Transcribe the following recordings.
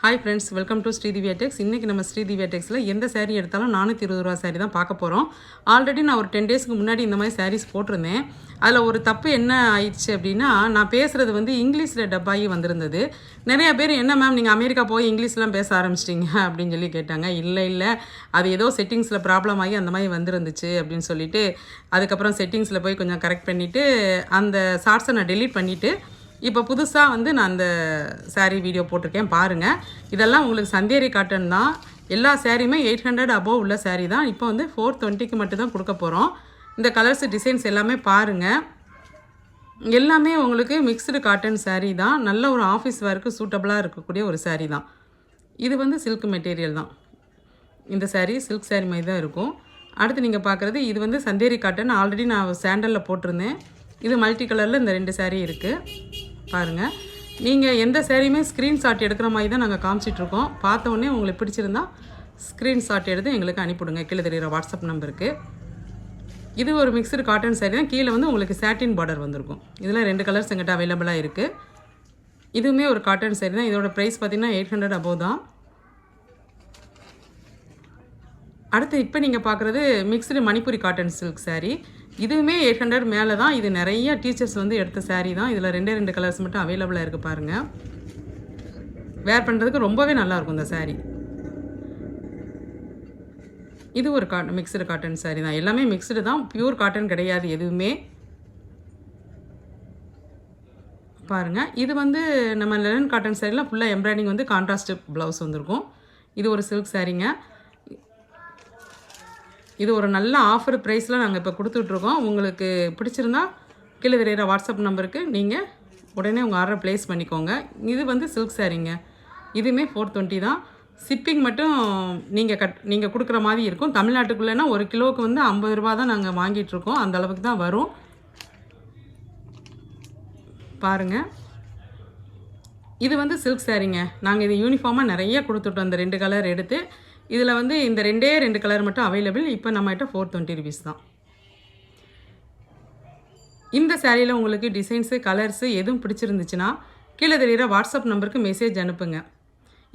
Hi friends, welcome to Sridivya tex. இன்றைக்கி நம்ம ஸ்ரீதிவ்யா டெக்ஸில் எந்த சேரீ எடுத்தாலும் 420 ரூபா சேரீ தான் பார்க்க போகிறோம். ஆல்ரெடி நான் ஒரு 10 டேஸ்க்கு முன்னாடி இந்த மாதிரி சாரீஸ் போட்டிருந்தேன். அதில் ஒரு தப்பு என்ன ஆயிடுச்சு அப்படின்னா, நான் பேசுகிறது வந்து இங்கிலீஷில் டப்பாகி வந்திருந்தது. நிறைய பேர் என்ன மேம் நீங்கள் அமெரிக்கா போய் இங்கிலீஷ்லாம் பேச ஆரம்பிச்சிட்டிங்க அப்படின்னு சொல்லி கேட்டாங்க. இல்லை அது ஏதோ செட்டிங்ஸில் ப்ராப்ளம் ஆகி அந்த மாதிரி வந்துருந்துச்சு அப்படின்னு சொல்லிட்டு, அதுக்கப்புறம் செட்டிங்ஸில் போய் கொஞ்சம் கரெக்ட் பண்ணிவிட்டு அந்த ஷார்ட்ஸை நான் டெலீட் பண்ணிவிட்டு இப்போ புதுசாக வந்து நான் அந்த சாரீ வீடியோ போட்டிருக்கேன் பாருங்கள். இதெல்லாம் உங்களுக்கு சந்தேரி காட்டன் தான். எல்லா சாரியுமே 800 அபோவ் உள்ள சாரீ தான். இப்போ வந்து 420க்கு மட்டும் தான் கொடுக்க போகிறோம். இந்த கலர்ஸ் டிசைன்ஸ் எல்லாமே பாருங்கள். எல்லாமே உங்களுக்கு மிக்ஸ்டு காட்டன் சாரீ தான். நல்ல ஒரு ஆஃபீஸ் வேருக்கு சூட்டபுளாக இருக்கக்கூடிய ஒரு சாரீ தான். இது வந்து சில்க் மெட்டீரியல் தான். இந்த சாரீ சில்க் சாரீ மாதிரி தான் இருக்கும். அடுத்து நீங்கள் பார்க்குறது இது வந்து சந்தேரி காட்டன். ஆல்ரெடி நான் சாண்டலில் போட்டிருந்தேன். இது மல்டி கலரில் இந்த 2 சாரீ இருக்குது பாருங்கள். நீங்கள் எந்த சாரியுமே ஸ்க்ரீன்ஷாட் எடுக்கிற மாதிரி தான் நாங்கள் காமிச்சிட்ருக்கோம். பார்த்த உடனே உங்களுக்கு பிடிச்சிருந்தா ஸ்க்ரீன்ஷாட் எடுத்து எங்களுக்கு அனுப்பிவிடுங்க கீழே தெரிகிற வாட்ஸ்அப் நம்பருக்கு. இது ஒரு மிக்சடு காட்டன் சாரீ தான். கீழே வந்து உங்களுக்கு சாட்டின் பார்டர் வந்திருக்கும். இதில் 2 கலர்ஸ் எங்கிட்ட அவைலபிளாக இருக்குது. இதுவுமே ஒரு காட்டன் சாரீ தான். இதோட ப்ரைஸ் பார்த்திங்கன்னா 800 அபோவ் தான். அடுத்து இப்போ நீங்கள் பார்க்குறது mixed Manipuri cotton silk sari. இதுவுமே 800 மேலே தான். இது நிறைய டீச்சர்ஸ் வந்து எடுத்த சாரீ தான். இதில் 2 கலர்ஸ் மட்டும் அவைலபிளாக இருக்குது பாருங்கள். வேர் பண்ணுறதுக்கு ரொம்பவே நல்லாயிருக்கும் இந்த சாரீ. இது ஒரு மிக்ஸ்டு காட்டன் சாரீ தான். எல்லாமே மிக்ஸ்டு தான், பியூர் காட்டன் கிடையாது எதுவுமே. பாருங்கள், இது வந்து நம்ம லெனன் காட்டன் சாரீலாம் ஃபுல்லாக எம்ப்ராய்டிங் வந்து கான்ட்ராஸ்ட் ப்ளவுஸ் வந்திருக்கும். இது ஒரு சில்க் சாரீங்க. இது ஒரு நல்ல ஆஃபர் ப்ரைஸில் நாங்கள் இப்போ கொடுத்துட்ருக்கோம். உங்களுக்கு பிடிச்சிருந்தா கீழே தெரிகிற வாட்ஸ்அப் நம்பருக்கு நீங்கள் உடனே உங்கள் ஆர்டரை ப்ளேஸ் பண்ணிக்கோங்க. இது வந்து சில்க் சாரீங்க. இதுவுமே 420 தான். ஷிப்பிங் மட்டும் நீங்கள் கொடுக்குற மாதிரி இருக்கும். தமிழ்நாட்டுக்குள்ளேனா 1 கிலோவுக்கு வந்து 50 ரூபா தான் நாங்கள் வாங்கிட்டுருக்கோம். அந்த அளவுக்கு தான் வரும். பாருங்கள், இது வந்து சில்க் சாரீங்க. நாங்கள் இது யூனிஃபார்மாக நிறைய கொடுத்துட்டோம். இந்த 2 கலர் எடுத்து இதில் வந்து இந்த 2 கலர் மட்டும் அவைலபிள். இப்போ நம்மகிட்ட 420 ருபீஸ் தான். இந்த சாரியில் உங்களுக்கு டிசைன்ஸு கலர்ஸு எதுவும் பிடிச்சிருந்துச்சுன்னா கீழே தெரிகிற வாட்ஸ்அப் நம்பருக்கு மெசேஜ் அனுப்புங்க.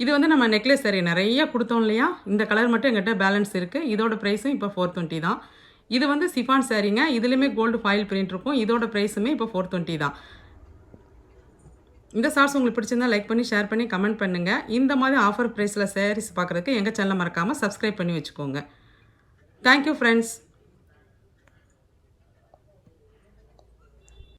இது வந்து நம்ம நெக்லஸ் சாரீ நிறைய கொடுத்தோம் இல்லையா, இந்த கலர் மட்டும் எங்கிட்ட பேலன்ஸ் இருக்குது. இதோட ப்ரைஸும் இப்போ 420 தான். இது வந்து சிஃபான் சாரீங்க. இதுலேயுமே கோல்டு ஃபாயில் பிரிண்ட் இருக்கும். இதோட ப்ரைஸுமே இப்போ 420 தான். இந்த ஷார்ட்ஸ் உங்களுக்கு பிடிச்சிருந்தா லைக் பண்ணி, ஷேர் பண்ணி, கமெண்ட் பண்ணுங்கள். இந்த மாதிரி ஆஃபர் ப்ரைஸில் சாரீஸ் பார்க்குறதுக்கு எங்கள் சேனலை மறக்காமல் சப்ஸ்கிரைப் பண்ணி வச்சுக்கோங்க. Thank you friends.